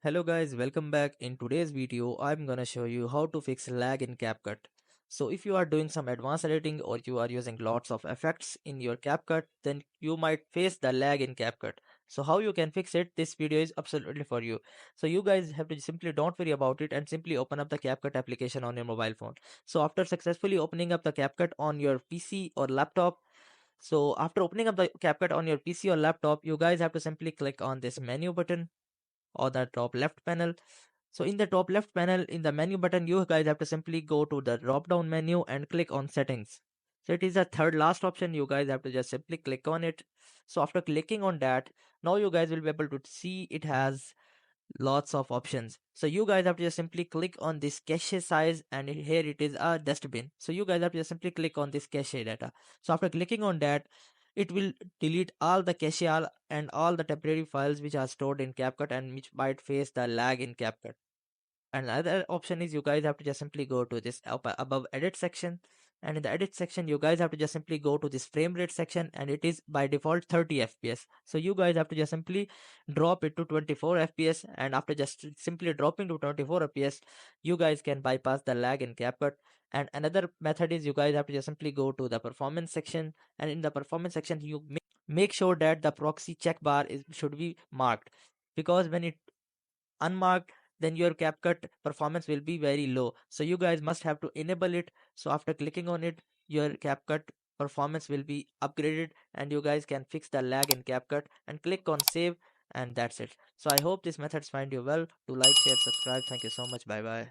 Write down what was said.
Hello guys, welcome back. In today's video, I'm gonna show you how to fix lag in CapCut. So if you are doing some advanced editing or you are using lots of effects in your CapCut, then you might face the lag in CapCut. So how you can fix it, this video is absolutely for you. So you guys have to simply don't worry about it and simply open up the CapCut application on your mobile phone. So after successfully opening up the CapCut on your PC or laptop, so after opening up the CapCut on your PC or laptop, you guys have to simply click on this menu button or the top left panel. So in the top left panel in the menu button, you guys have to simply go to the drop down menu and click on settings. So it is the third last option. You guys have to just simply click on it. So after clicking on that, now you guys will be able to see it has lots of options. So you guys have to just simply click on this cache size, and here it is a dustbin. So you guys have to just simply click on this cache data. So after clicking on that, it will delete all the cache and all the temporary files which are stored in CapCut and which might face the lag in CapCut. Another option is you guys have to just simply go to this above edit section, and in the edit section you guys have to just simply go to this frame rate section, and it is by default 30 fps. So you guys have to just simply drop it to 24 fps, and after just simply dropping to 24 fps, you guys can bypass the lag in CapCut. And another method is you guys have to just simply go to the performance section, and in the performance section you make sure that the proxy check bar is should be marked, because when it unmarked, then your CapCut performance will be very low. So you guys must have to enable it. So after clicking on it, your CapCut performance will be upgraded, and you guys can fix the lag in CapCut and click on save, and that's it. So I hope these methods find you well. To like, share, subscribe. Thank you so much. Bye bye.